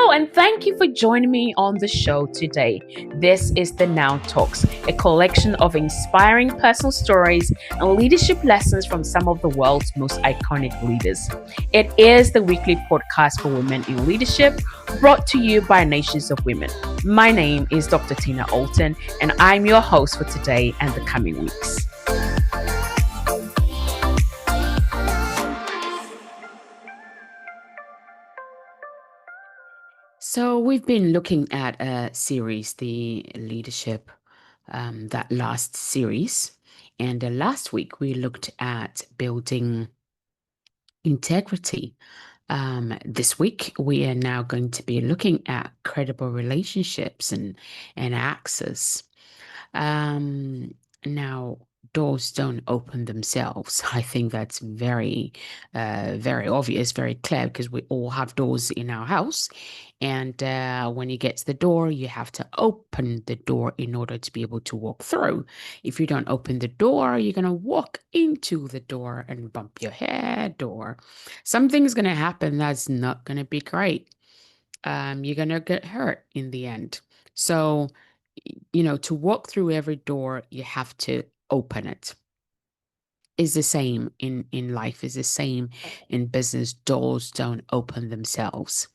Hello, and thank you for joining me on the show today. This is the Now Talks, a collection of inspiring personal stories and leadership lessons from some of the world's most iconic leaders. It is the weekly podcast for women in leadership, brought to you by Nations of Women. My name is Dr. Tina Alton, and I'm your host for today and the coming weeks. So we've been looking at a series, the leadership, that last series. And last week we looked at building integrity. This week we are now going to be looking at credible relationships and access. Now, doors don't open themselves. I think that's very obvious, very clear, because we all have doors in our house. And when you get to the door, you have to open the door in order to be able to walk through. If you don't open the door, you're going to walk into the door and bump your head, or something's going to happen that's not going to be great. You're going to get hurt in the end. So, to walk through every door, you have to open it. Is the same in life, is the same in business. Doors don't open themselves.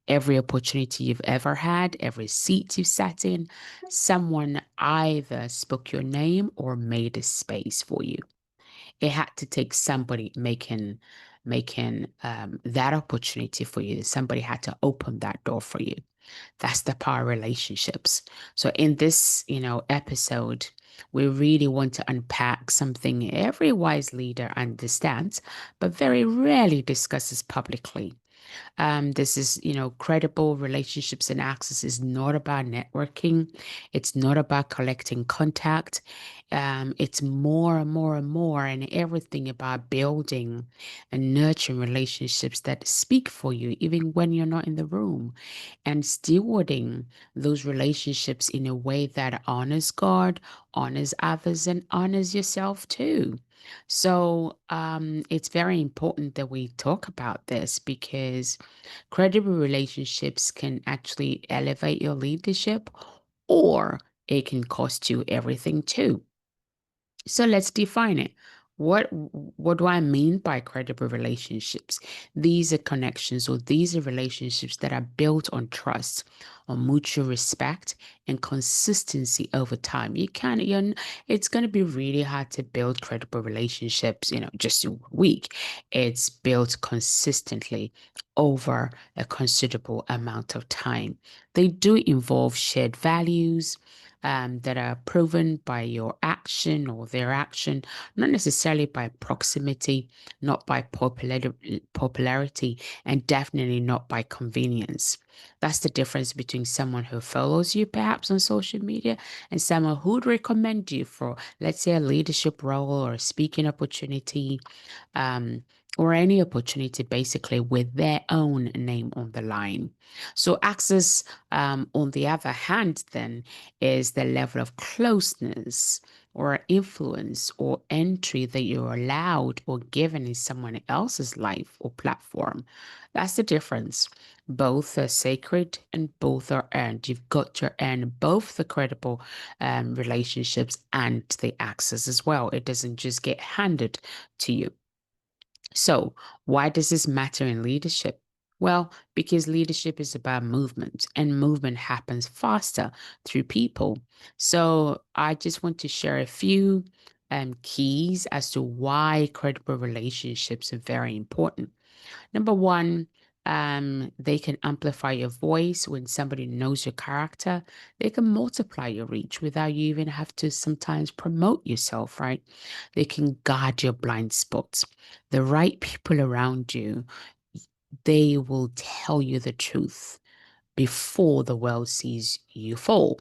Every opportunity you've ever had, every seat you've sat in, someone either spoke your name or made a space for you. It had to take somebody making that opportunity for you. Somebody had to open that door for you. That's the power of relationships. So in this, episode, we really want to unpack something every wise leader understands, but very rarely discusses publicly. This is, credible relationships and access is not about networking. It's not about collecting contact. It's more and more and more, and everything about building and nurturing relationships that speak for you, even when you're not in the room, and stewarding those relationships in a way that honors God, honors others, and honors yourself too. So it's very important that we talk about this because credible relationships can actually elevate your leadership, or it can cost you everything too. So let's define it. What do I mean by credible relationships? These are connections, or these are relationships that are built on trust, on mutual respect, and consistency over time. It's going to be really hard to build credible relationships, just in a week. It's built consistently over a considerable amount of time. They do involve shared values, that are proven by your action or their action, not necessarily by proximity, not by popularity, and definitely not by convenience. That's the difference between someone who follows you perhaps on social media and someone who would recommend you for, let's say, a leadership role or a speaking opportunity, um, or any opportunity basically with their own name on the line. So access, on the other hand, then is the level of closeness or influence or entry that you're allowed or given in someone else's life or platform. That's the difference. Both are sacred and both are earned. You've got to earn both the credible relationships and the access as well. It doesn't just get handed to you. So, why does this matter in leadership? Well, because leadership is about movement, and movement happens faster through people. So, I just want to share a few keys as to why credible relationships are very important. Number one, they can amplify your voice. When somebody knows your character, they can multiply your reach without you even have to sometimes promote yourself, right? They can guard your blind spots. The right people around you, they will tell you the truth before the world sees you fall.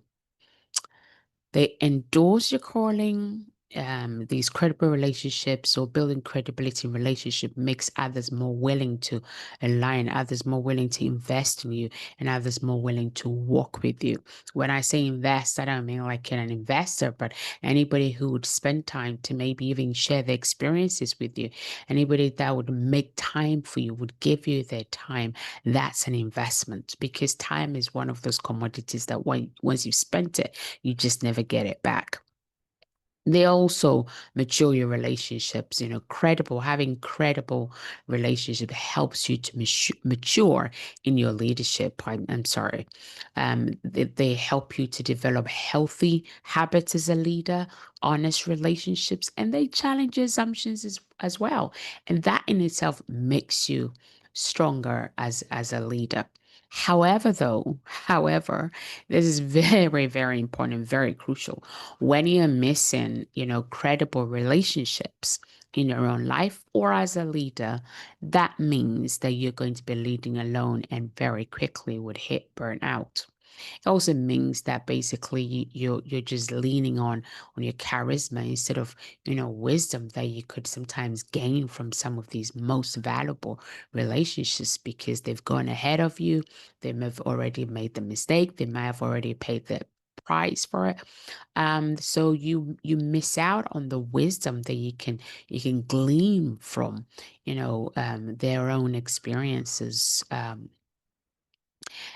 They endorse your calling these credible relationships or building credibility in relationship makes others more willing to align, others more willing to invest in you, and others more willing to work with you. When I say invest, I don't mean like an investor, but anybody who would spend time to maybe even share their experiences with you, anybody that would make time for you, would give you their time. That's an investment, because time is one of those commodities that once you've spent it, you just never get it back. They also mature your relationships. Having credible relationship helps you to mature in your leadership. I'm sorry. They help you to develop healthy habits as a leader, honest relationships, and they challenge your assumptions as well. And that in itself makes you stronger as a leader. However, this is very, very important and very crucial. When you're missing, credible relationships in your own life or as a leader, that means that you're going to be leading alone and very quickly would hit burnout. It also means that basically you're just leaning on your charisma instead of wisdom that you could sometimes gain from some of these most valuable relationships, because they've gone ahead of you. They may have already made the mistake. They might have already paid the price for it. So you miss out on the wisdom that you can glean from their own experiences.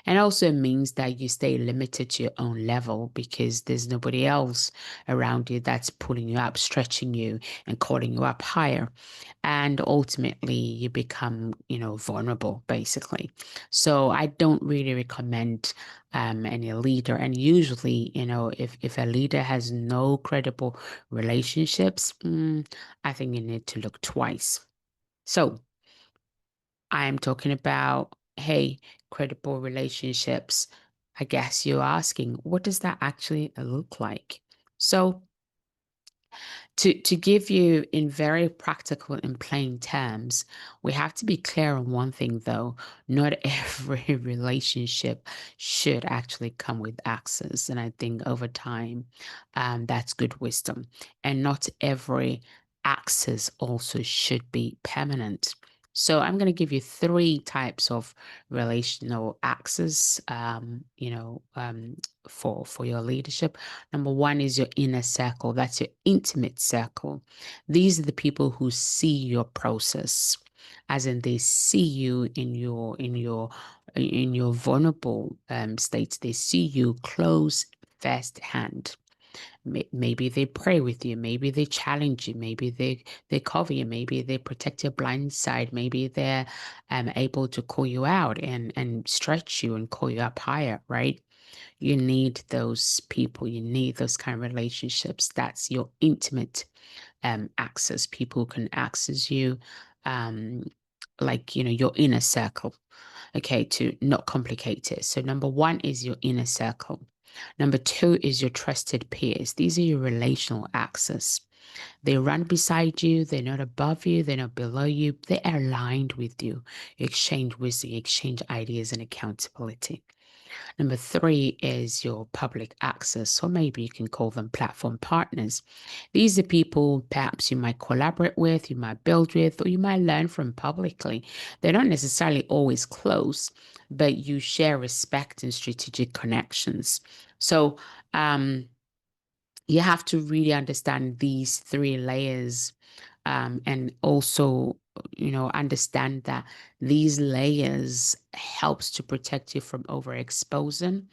And also it means that you stay limited to your own level, because there's nobody else around you that's pulling you up, stretching you, and calling you up higher. And ultimately you become, vulnerable, basically. So I don't really recommend any leader. And usually, if a leader has no credible relationships, I think you need to look twice. So I'm talking about, hey, credible relationships. I guess you're asking, what does that actually look like? So, to give you in very practical and plain terms, we have to be clear on one thing though. Not every relationship should actually come with access. And I think over time, that's good wisdom. And not every access also should be permanent. So I'm going to give you three types of relational access, for your leadership. Number one is your inner circle. That's your intimate circle. These are the people who see your process, as in they see you in your vulnerable states. They see you close first hand. Maybe they pray with you. Maybe they challenge you. Maybe they cover you. Maybe they protect your blind side. Maybe they're able to call you out and stretch you and call you up higher, right? You need those people. You need those kind of relationships. That's your intimate access. People can access you, um, like, your inner circle. Okay, to not complicate it. So number one is your inner circle. Number two is your trusted peers. These are your relational access. They run beside you. They're not above you. They're not below you. They are aligned with you. You exchange wisdom, you exchange ideas and accountability. Number three is your public access, or maybe you can call them platform partners. These are people perhaps you might collaborate with, you might build with, or you might learn from publicly. They're not necessarily always close, but you share respect and strategic connections. So, you have to really understand these three layers, and also understand that these layers helps to protect you from overexposing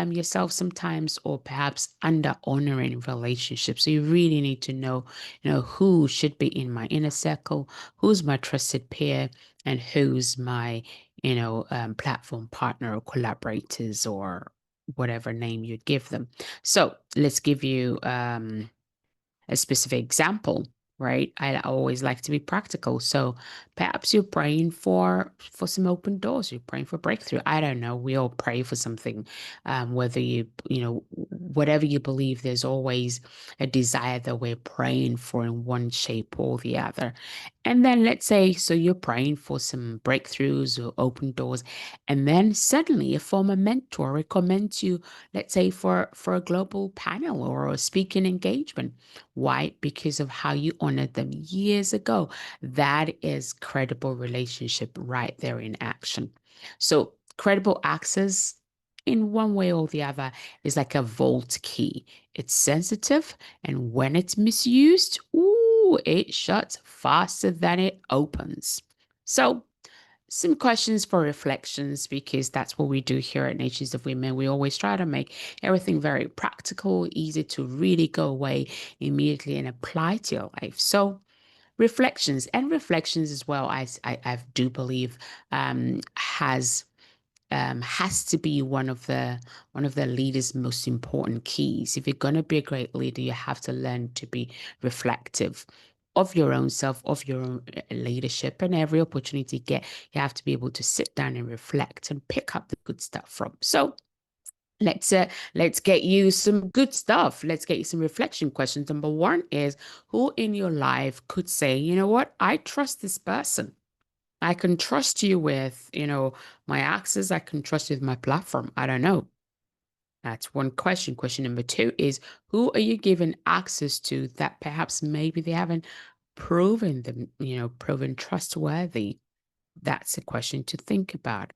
yourself sometimes, or perhaps under honoring relationships. So you really need to know who should be in my inner circle, who's my trusted peer, and who's my platform partner or collaborators, or whatever name you'd give them. So let's give you a specific example, right? I always like to be practical. So perhaps you're praying for some open doors. You're praying for breakthrough. I don't know. We all pray for something. Whether whatever you believe, there's always a desire that we're praying for in one shape or the other. And then let's say, so you're praying for some breakthroughs or open doors, and then suddenly a former mentor recommends you, let's say, for a global panel or a speaking engagement. Why? Because of how you honored them years ago. That is credible relationship right there in action. So credible access in one way or the other is like a vault key. It's sensitive, and when it's misused, ooh, it shuts faster than it opens. So some questions for reflections, because that's what we do here at Natures of Women. We always try to make everything very practical, easy to really go away immediately and apply to your life. So reflections as well, I do believe has to be one of the leader's most important keys. If you're going to be a great leader, you have to learn to be reflective of your own self, of your own leadership, and every opportunity you get, you have to be able to sit down and reflect and pick up the good stuff from. So let's get you some good stuff. Let's get you some reflection questions. Number one is, who in your life could say, you know what, I trust this person. I can trust you with, my access. I can trust you with my platform. I don't know. That's one question. Question number two is, who are you giving access to that perhaps maybe they haven't proven trustworthy? That's a question to think about.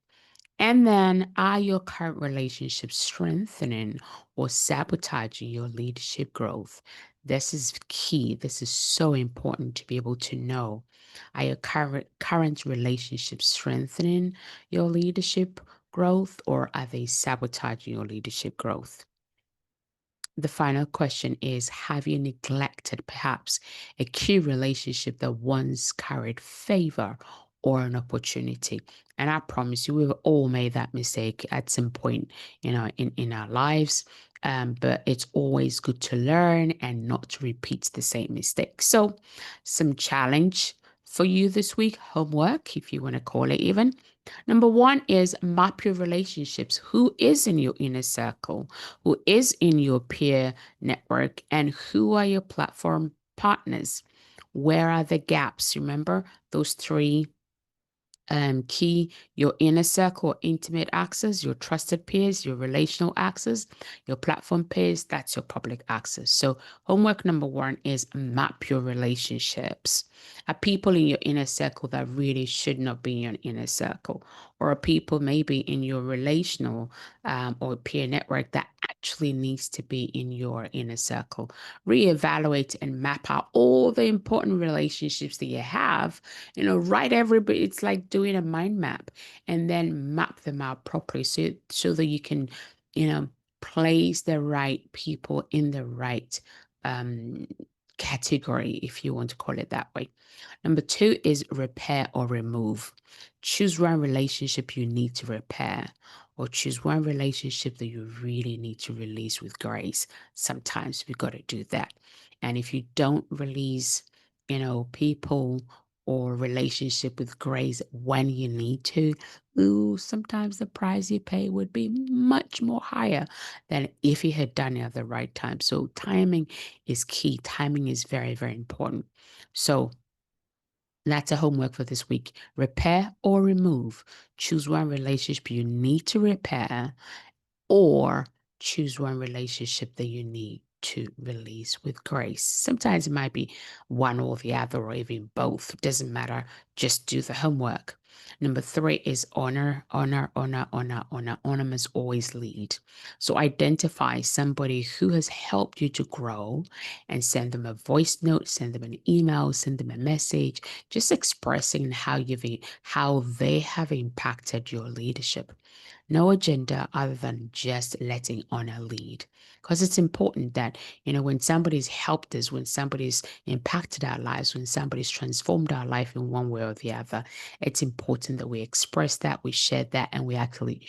And then, are your current relationships strengthening or sabotaging your leadership growth? This is key. This is so important to be able to know. Are your current relationships strengthening your leadership growth, or are they sabotaging your leadership growth? The final question is, have you neglected perhaps a key relationship that once carried favor or an opportunity? And I promise you, we've all made that mistake at some point, in our lives. But it's always good to learn and not to repeat the same mistake. So, some challenge for you this week, homework, if you want to call it even. Number one is map your relationships. Who is in your inner circle? Who is in your peer network? And who are your platform partners? Where are the gaps? Remember those three key: your inner circle, intimate access, your trusted peers, your relational access, your platform peers, that's your public access. So homework number one is map your relationships. Are people in your inner circle that really should not be in your inner circle? Or are people maybe in your relational or peer network that actually needs to be in your inner circle? Reevaluate and map out all the important relationships that you have. Write everybody. It's like doing a mind map, and then map them out properly, so that you can, place the right people in the right um category, if you want to call it that way. Number two is repair or remove. Choose one relationship you need to repair, or choose one relationship that you really need to release with grace. Sometimes we got to do that. And if you don't release, people or relationship with grace when you need to, ooh, sometimes the price you pay would be much more higher than if you had done it at the right time. So timing is key. Timing is very, very important. So that's a homework for this week. Repair or remove. Choose one relationship you need to repair, or choose one relationship that you need to release with grace. Sometimes it might be one or the other, or even both. Doesn't matter. Just do the homework. Number three is honor, honor, honor, honor, honor. Honor must always lead. So identify somebody who has helped you to grow and send them a voice note, send them an email, send them a message, just expressing how they have impacted your leadership. No agenda other than just letting honor lead. Because it's important that, when somebody's helped us, when somebody's impacted our lives, when somebody's transformed our life in one way or the other, it's important that we express that, we share that, and we actually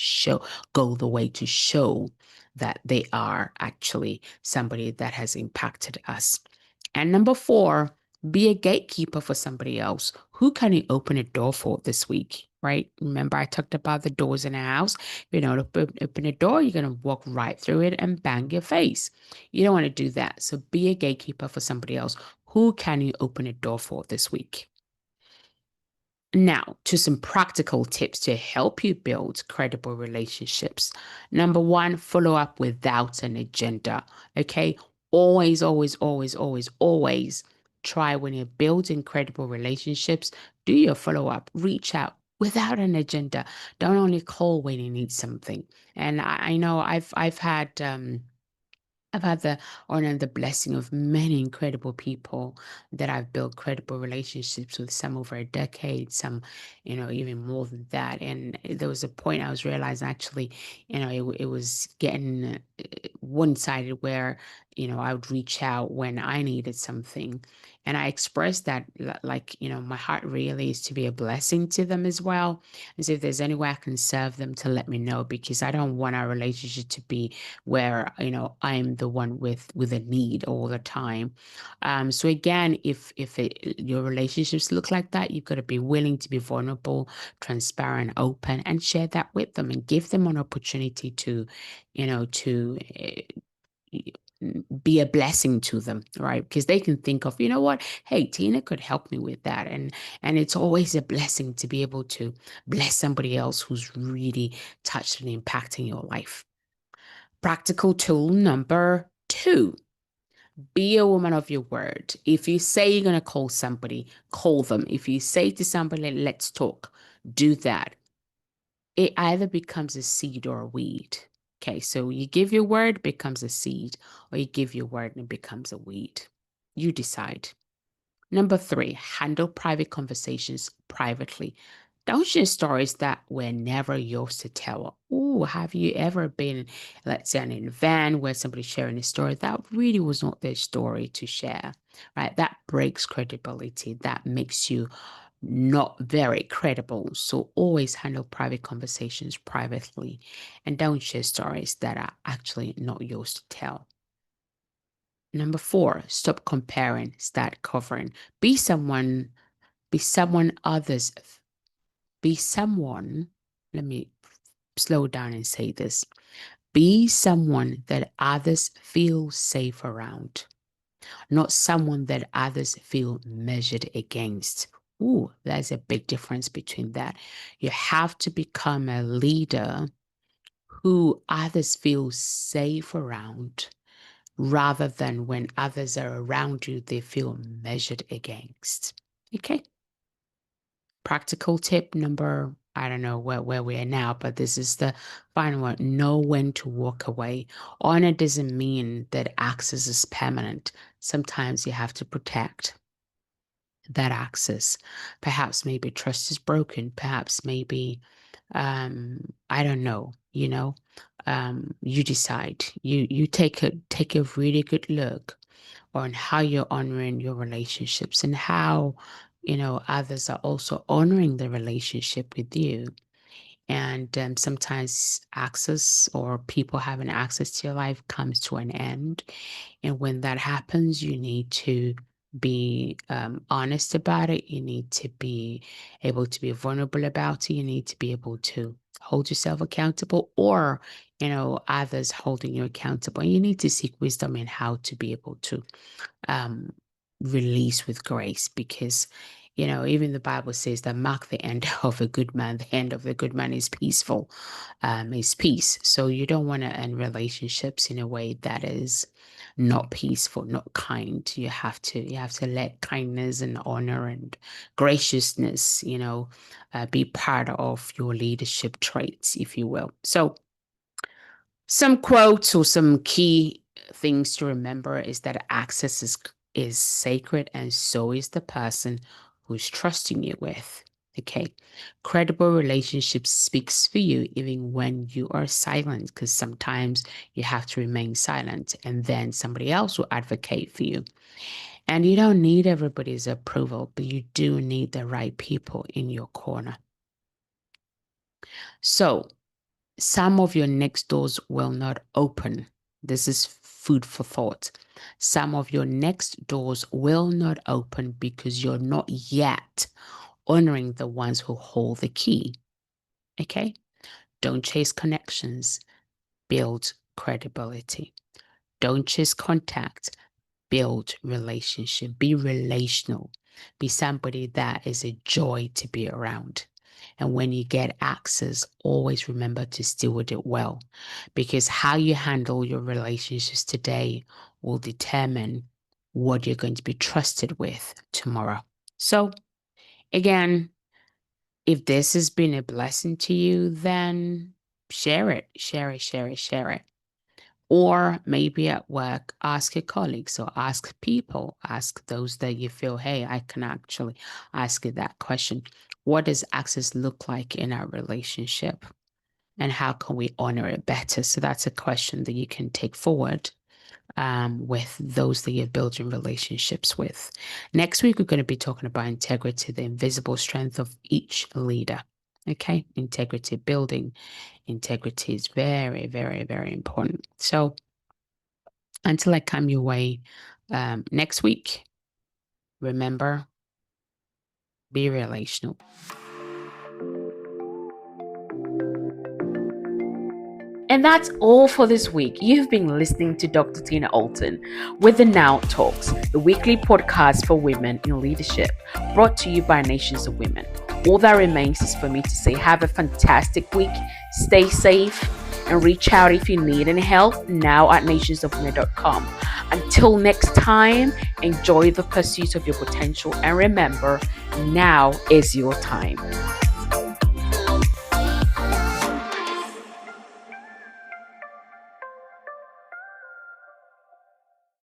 go the way to show that they are actually somebody that has impacted us. And number four, Be a gatekeeper for somebody else. Who can you open a door for this week? Right? Remember, I talked about the doors in a house. If you don't open a door, you're going to walk right through it and bang your face. You don't want to do that. So be a gatekeeper for somebody else. Who can you open a door for this week? Now, to some practical tips to help you build credible relationships. Number one, follow up without an agenda. Okay. Always, always, always, always, always try when you're building credible relationships, do your follow up, reach out without an agenda. Don't only call when you need something. And I know I've had the honor and the blessing of many incredible people that I've built credible relationships with, some over a decade, some, even more than that. And there was a point I was realizing actually, it was getting one-sided where, I would reach out when I needed something. And I expressed that like, my heart really is to be a blessing to them as well. And so if there's any way I can serve them, to let me know, because I don't want our relationship to be where I'm the one with a need all the time. So again, if your relationships look like that, you've got to be willing to be vulnerable, transparent, open, and share that with them, and give them an opportunity to be a blessing to them, right? Because they can think of, what, hey, Tina could help me with that. And it's always a blessing to be able to bless somebody else who's really touched and impacting your life. Practical tool number two, be a woman of your word. If you say you're going to call somebody, call them. If you say to somebody, let's talk, do that. It either becomes a seed or a weed. Okay, so you give your word, becomes a seed, or you give your word and it becomes a weed. You decide. Number three, handle private conversations privately. Don't share stories that were never yours to tell. Oh, have you ever been, let's say, in an event where somebody's sharing a story that really was not their story to share, right? That breaks credibility. That makes you not very credible. So always handle private conversations privately, and don't share stories that are actually not yours to tell. Number four, stop comparing, start covering. Be someone, be someone others, be someone, let me slow down and say this. Be someone that others feel safe around, not someone that others feel measured against. Ooh, there's a big difference between that. You have to become a leader who others feel safe around, rather than when others are around you, they feel measured against. Okay. Practical tip number, I don't know where we are now, but this is the final one. Know when to walk away. Honor doesn't mean that access is permanent. Sometimes you have to protect that access. Perhaps maybe trust is broken. Perhaps maybe, I don't know, you decide. You take a really good look on how you're honoring your relationships, and how others are also honoring the relationship with you. And sometimes access, or people having access to your life, comes to an end. And when that happens, you need to be honest about it. You need to be able to be vulnerable about it. You need to be able to hold yourself accountable, or others holding you accountable. And you need to seek wisdom in how to be able to um, release with grace, because even the Bible says that mark the end of a good man, the end of the good man is peaceful, is peace. So you don't want to end relationships in a way that is not peaceful, not kind. You have to let kindness and honor and graciousness be part of your leadership traits, if you will. So some quotes or some key things to remember is that access is sacred, and so is the person who's trusting you with. Okay. Credible relationshiip speaks for you even when you are silent, because sometimes you have to remain silent, and then somebody else will advocate for you. And you don't need everybody's approval, but you do need the right people in your corner. So some of your next doors will not open. This is food for thought. Some of your next doors will not open because you're not yet honoring the ones who hold the key. Okay? Don't chase connections, build credibility. Don't chase contact, build relationship. Be relational. Be somebody that is a joy to be around. And when you get access, always remember to steward it well, because how you handle your relationships today will determine what you're going to be trusted with tomorrow. So, again, if this has been a blessing to you, then share it, share it, share it, share it. Or maybe at work, ask your colleagues or ask people, ask those that you feel, hey, I can actually ask you that question. What does access look like in our relationship? And how can we honor it better? So that's a question that you can take forward with those that you're building relationships with. Next week, we're going to be talking about integrity, the invisible strength of each leader. Okay, integrity building. Integrity is very, very, very important. So until I come your way next week, remember, be relational. And that's all for this week. You've been listening to Dr. Tina Alton with the Now Talks, the weekly podcast for women in leadership, brought to you by Nations of Women. All that remains is for me to say have a fantastic week, stay safe, and reach out if you need any help now at nationsofwomen.com. Until next time, enjoy the pursuit of your potential, and remember, now is your time.